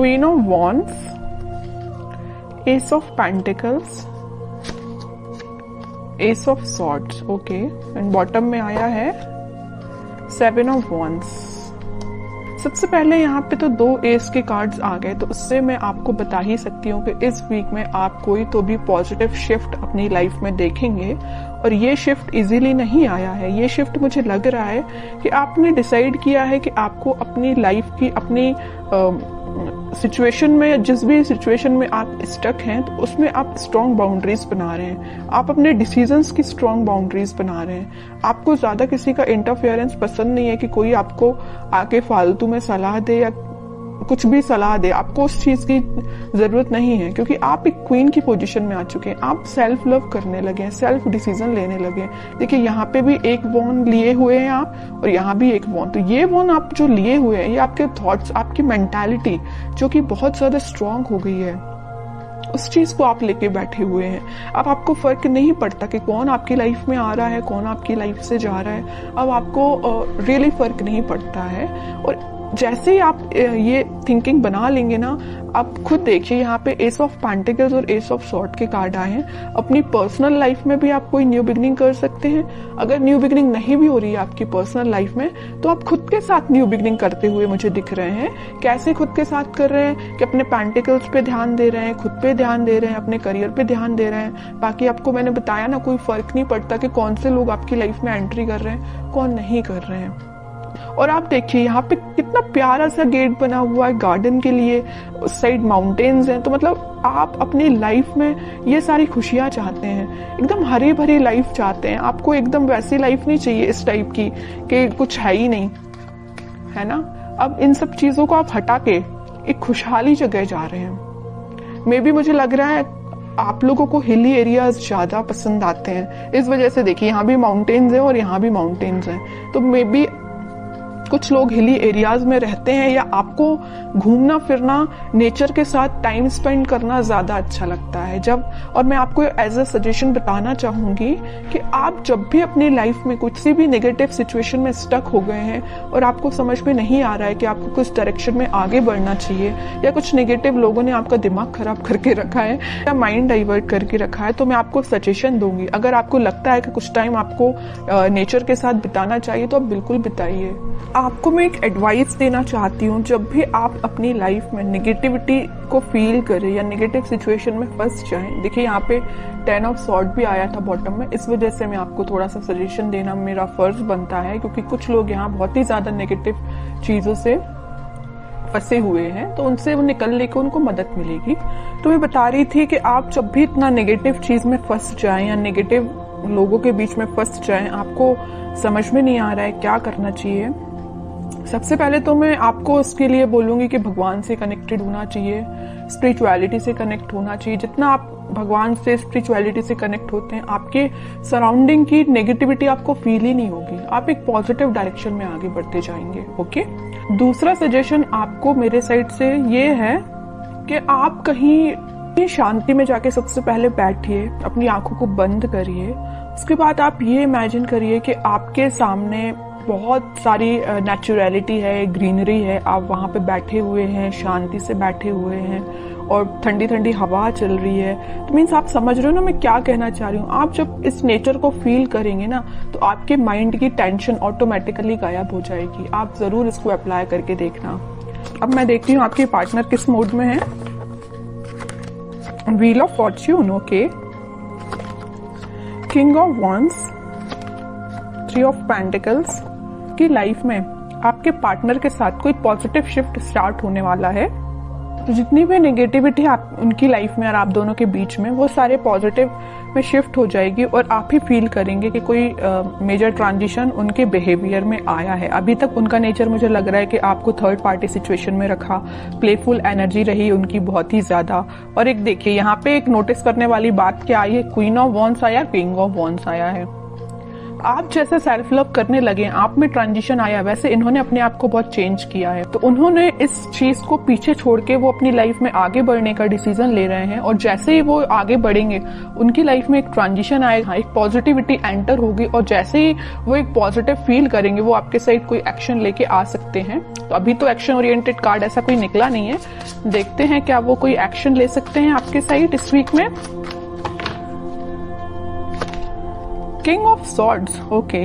Queen of wands, S of pentacles, S of swords, okay, and bottom में आया है seven of wands. सबसे पहले यहाँ पे तो 2 एस के कार्ड्स आ गए, तो उससे मैं आपको बता ही सकती हूँ कि इस वीक में आप कोई तो भी पॉजिटिव शिफ्ट अपनी लाइफ में देखेंगे। और ये शिफ्ट इजीली नहीं आया है, ये शिफ्ट मुझे लग रहा है कि आपने डिसाइड किया है कि आपको अपनी लाइफ की, अपनी सिचुएशन में, जिस भी सिचुएशन में आप स्टक हैं, तो उसमें आप स्ट्रॉन्ग बाउंड्रीज बना रहे हैं, आप अपने डिसीजंस की स्ट्रॉन्ग बाउंड्रीज बना रहे हैं। आपको ज्यादा किसी का इंटरफेरेंस पसंद नहीं है कि कोई आपको आके फालतू में सलाह दे या कुछ भी सलाह दे, आपको उस चीज की जरूरत नहीं है, क्योंकि आप एक क्वीन की पोजीशन में आ चुके हैं। आप सेल्फ लव करने लगे हैं, सेल्फ डिसीजन लेने लगे हैं। देखिए यहाँ पे भी एक वॉन लिए हुए हैं आप, और यहाँ भी एक वॉन। तो ये वॉन आप जो लिए हुए हैं, ये आपके थॉट्स, आपकी मेंटालिटी जो कि बहुत ज्यादा स्ट्रांग हो गई है, उस चीज को आप लेके बैठे हुए हैं। अब आपको फर्क नहीं पड़ता कि कौन आपकी लाइफ में आ रहा है, कौन आपकी लाइफ से जा रहा है। अब आपको रियली फर्क नहीं पड़ता है। और जैसे ही आप ये थिंकिंग बना लेंगे ना, आप खुद देखिए यहाँ पे एस ऑफ पेंटिकल्स और एस ऑफ सॉर्ड के कार्ड आए हैं। अपनी पर्सनल लाइफ में भी आप कोई न्यू बिगनिंग कर सकते हैं। अगर न्यू बिगनिंग नहीं भी हो रही है आपकी पर्सनल लाइफ में, तो आप खुद के साथ न्यू बिगनिंग करते हुए मुझे दिख रहे हैं। कैसे खुद के साथ कर रहे हैं कि अपने पेंटिकल्स पे ध्यान दे रहे हैं, खुद पे ध्यान दे रहे हैं, अपने करियर पे ध्यान दे रहे हैं। बाकी आपको मैंने बताया ना, कोई फर्क नहीं पड़ता कि कौन से लोग आपकी लाइफ में एंट्री कर रहे हैं, कौन नहीं कर रहे हैं। और आप देखिए यहाँ पे कितना प्यारा सा गेट बना हुआ है गार्डन के लिए, उस साइड माउंटेन्स हैं। तो मतलब आप अपनी लाइफ में ये सारी खुशियां चाहते हैं, एकदम हरी भरी लाइफ चाहते हैं। आपको एकदम वैसी लाइफ नहीं चाहिए इस टाइप की कि कुछ है ही नहीं, है ना। अब इन सब चीजों को आप हटा के एक खुशहाली जगह जा रहे हैं। मे बी मुझे लग रहा है आप लोगों को हिली एरियाज ज्यादा पसंद आते हैं, इस वजह से देखिए यहाँ भी माउंटेन्स हैं और यहाँ भी माउंटेन्स हैं। तो मे बी कुछ लोग हिली एरियाज में रहते हैं, या आपको घूमना फिरना, नेचर के साथ टाइम स्पेंड करना ज्यादा अच्छा लगता है। जब, और मैं आपको एज अ सजेशन बताना चाहूंगी कि आप जब भी अपनी लाइफ में कुछ सी भी नेगेटिव सिचुएशन में स्टक हो गए हैं और आपको समझ में नहीं आ रहा है कि आपको कुछ डायरेक्शन में आगे बढ़ना चाहिए, या कुछ नेगेटिव लोगों ने आपका दिमाग खराब करके रखा है या माइंड डाइवर्ट करके रखा है, तो मैं आपको सजेशन दूंगी। अगर आपको लगता है कि कुछ टाइम आपको नेचर के साथ बिताना चाहिए, तो आप बिल्कुल बिताइए। आपको मैं एक एडवाइस देना चाहती हूँ, जब भी आप अपनी लाइफ में नेगेटिविटी को फील करें या नेगेटिव सिचुएशन में फंस जाएं, देखिए यहाँ पे 10 ऑफ सॉर्ड भी आया था बॉटम में, इस वजह से मैं आपको थोड़ा सा सजेशन देना मेरा फर्ज बनता है, क्योंकि कुछ लोग यहाँ बहुत ही ज्यादा नेगेटिव चीजों से फंसे हुए हैं, तो उनसे वो निकलने को उनको मदद मिलेगी। तो मैं बता रही थी कि आप जब भी इतना नेगेटिव चीज में फंस जाएं या नेगेटिव लोगों के बीच में फंस जाएं, आपको समझ में नहीं आ रहा है क्या करना चाहिए, सबसे पहले तो मैं आपको उसके लिए बोलूंगी कि भगवान से कनेक्टेड होना चाहिए, स्पिरिचुअलिटी से कनेक्ट होना चाहिए। जितना आप भगवान से, स्पिरिचुअलिटी से कनेक्ट होते हैं, आपके सराउंडिंग की नेगेटिविटी आपको फील ही नहीं होगी, आप एक पॉजिटिव डायरेक्शन में आगे बढ़ते जाएंगे। ओके। दूसरा सजेशन आपको मेरे साइड से ये है कि आप कहीं शांति में जाके सबसे पहले बैठिए, अपनी आंखों को बंद करिए। उसके बाद आप ये इमेजिन करिए कि आपके सामने बहुत सारी नेचुरलिटी है, ग्रीनरी है, आप वहां पे बैठे हुए हैं, शांति से बैठे हुए हैं और ठंडी ठंडी हवा चल रही है। तो मीन्स आप समझ रहे हो ना मैं क्या कहना चाह रही हूँ। आप जब इस नेचर को फील करेंगे ना, तो आपके माइंड की टेंशन ऑटोमेटिकली गायब हो जाएगी। आप जरूर इसको अप्लाई करके देखना। अब मैं देखती हूँ आपके पार्टनर किस मूड में है। Wheel of Fortune, okay, king of wands, 3 of pentacles. की लाइफ में आपके पार्टनर के साथ कोई पॉजिटिव शिफ्ट स्टार्ट होने वाला है। तो जितनी भी नेगेटिविटी आप उनकी लाइफ में और आप दोनों के बीच में, वो सारे पॉजिटिव में शिफ्ट हो जाएगी और आप ही फील करेंगे कि कोई मेजर ट्रांजिशन उनके बिहेवियर में आया है। अभी तक उनका नेचर मुझे लग रहा है कि आपको थर्ड पार्टी सिचुएशन में रखा, प्लेफुल एनर्जी रही उनकी बहुत ही ज्यादा। और एक देखिए यहाँ पे एक नोटिस करने वाली बात क्या आई है, क्वीन ऑफ वॉन्ड्स आया, किंग ऑफ वॉन्ड्स आया है। आप जैसे सेल्फ लव करने लगे, आप में ट्रांजिशन आया, वैसे इन्होंने अपने आप को बहुत चेंज किया है। तो उन्होंने इस चीज को पीछे छोड़ के वो अपनी लाइफ में आगे बढ़ने का डिसीजन ले रहे हैं, और जैसे ही वो आगे बढ़ेंगे उनकी लाइफ में एक ट्रांजिशन आएगा, एक पॉजिटिविटी एंटर होगी, और जैसे ही वो एक पॉजिटिव फील करेंगे वो आपके साइड कोई एक्शन लेके आ सकते हैं। तो अभी तो एक्शन ओरिएंटेड कार्ड ऐसा कोई निकला नहीं है, देखते हैं क्या वो कोई एक्शन ले सकते हैं आपके साइड इस वीक में। King of swords, okay,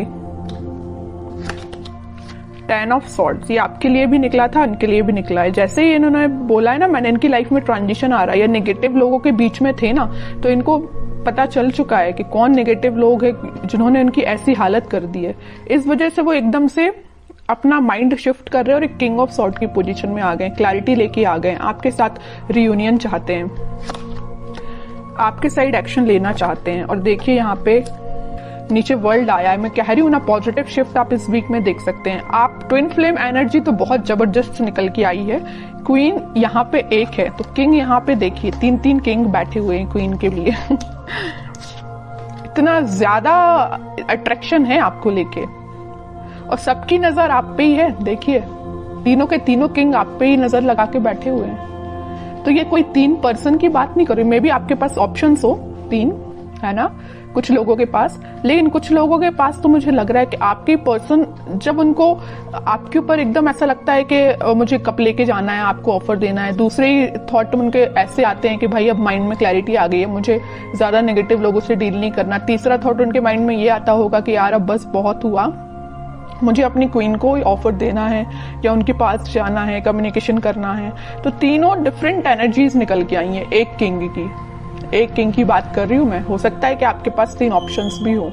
10 of swords, ये आपके लिए भी निकला था, इनके लिए भी निकला है। जैसे ही इन्होंने बोला है ना, मैंने इनकी लाइफ में ट्रांजिशन आ रहा है, या नेगेटिव लोगों के बीच में थे ना, तो इनको पता चल चुका है कि कौन नेगेटिव लोग हैं जिन्होंने इनकी ऐसी हालत कर दी है। इस वजह से वो एकदम से अपना माइंड शिफ्ट कर रहे हैं और एक किंग ऑफ सॉर्ड की पोजीशन में आ गए, क्लैरिटी लेके आ गए, आपके साथ रियूनियन चाहते हैं, आपके साइड एक्शन लेना चाहते हैं। और देखिए यहाँ पे नीचे वर्ल्ड आया है, मैं कह रही हूँ ना, पॉजिटिव शिफ्ट आप इस वीक में देख सकते हैं। आप ट्विन फ्लेम एनर्जी तो बहुत जबरदस्त निकल के आई है। क्वीन यहाँ पे एक है, तो किंग यहाँ पे देखिए 3-3 किंग बैठे हुए हैं क्वीन के लिए इतना ज्यादा अट्रैक्शन है आपको लेके, और सबकी नजर आप पे ही है। देखिए तीनों के तीनों किंग आप पे ही नजर लगा के बैठे हुए हैं। तो ये कोई 3 पर्सन की बात नहीं कर रही, मे बी आपके पास ऑप्शंस हो 3, है ना, कुछ लोगों के पास, लेकिन कुछ लोगों के पास तो मुझे लग रहा है कि आपके पर्सन जब उनको आपके ऊपर एकदम ऐसा लगता है कि मुझे कप लेके जाना है, आपको ऑफर देना है, दूसरे ही थॉट उनके ऐसे आते हैं कि भाई अब माइंड में क्लैरिटी आ गई है, मुझे ज्यादा नेगेटिव लोगों से डील नहीं करना। तीसरा थॉट उनके माइंड में ये आता होगा कि यार अब बस बहुत हुआ, मुझे अपनी क्वीन को ऑफर देना है या उनके पास जाना है, कम्युनिकेशन करना है। तो तीनों डिफरेंट एनर्जीज निकल के आई हैं एक किंग की बात कर रही हूं मैं। हो सकता है कि आपके पास 3 ऑप्शंस भी हो।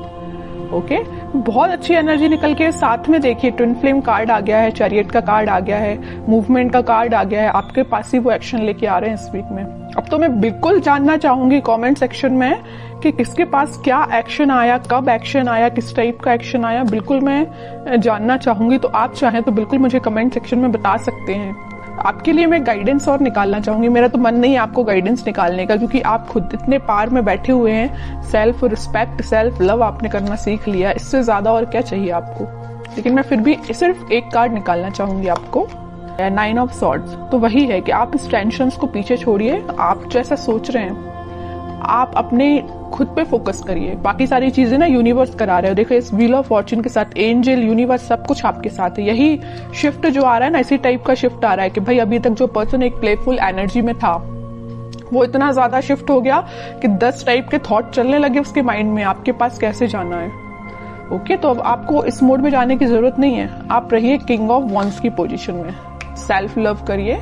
ओके, बहुत अच्छी एनर्जी निकल के साथ में देखिए ट्विन फ्लेम कार्ड आ गया है, चैरियट का कार्ड आ गया है, मूवमेंट का कार्ड आ गया है, आपके पास ही वो एक्शन लेके आ रहे हैं इस वीक में। अब तो मैं बिल्कुल जानना चाहूंगी कमेंट सेक्शन में कि किसके पास क्या एक्शन आया, कब एक्शन आया, किस टाइप का एक्शन आया, बिल्कुल मैं जानना चाहूंगी। तो आप चाहें तो बिल्कुल मुझे कमेंट सेक्शन में बता सकते हैं। आपके लिए मैं गाइडेंस और निकालना चाहूंगी, मेरा तो मन नहीं है आपको गाइडेंस निकालने का, क्योंकि आप खुद इतने पार में बैठे हुए हैं। सेल्फ रिस्पेक्ट, सेल्फ लव आपने करना सीख लिया, इससे ज्यादा और क्या चाहिए आपको। लेकिन मैं फिर भी सिर्फ एक कार्ड निकालना चाहूंगी आपको, 9 ऑफ सॉर्ड्स। तो वही है कि आप इस टेंशन को पीछे छोड़िए, आप जैसा सोच रहे हैं आप अपने खुद पे फोकस करिए, बाकी सारी चीजें ना यूनिवर्स करा रहे हो। देखो इस व्हील ऑफ फॉर्च्यून के साथ एंजल, यूनिवर्स, सब कुछ आपके साथ है। यही शिफ्ट जो आ रहा है ना, इसी टाइप का शिफ्ट आ रहा है कि भाई अभी तक जो पर्सन एक प्लेफुल एनर्जी में था वो इतना ज्यादा शिफ्ट हो गया कि 10 टाइप के थॉट चलने लगे उसके माइंड में, आपके पास कैसे जाना है। ओके, तो अब आपको इस मोड में जाने की जरूरत नहीं है, आप रहिए किंग ऑफ वॉन्ड्स की पोजीशन में, सेल्फ लव करिए,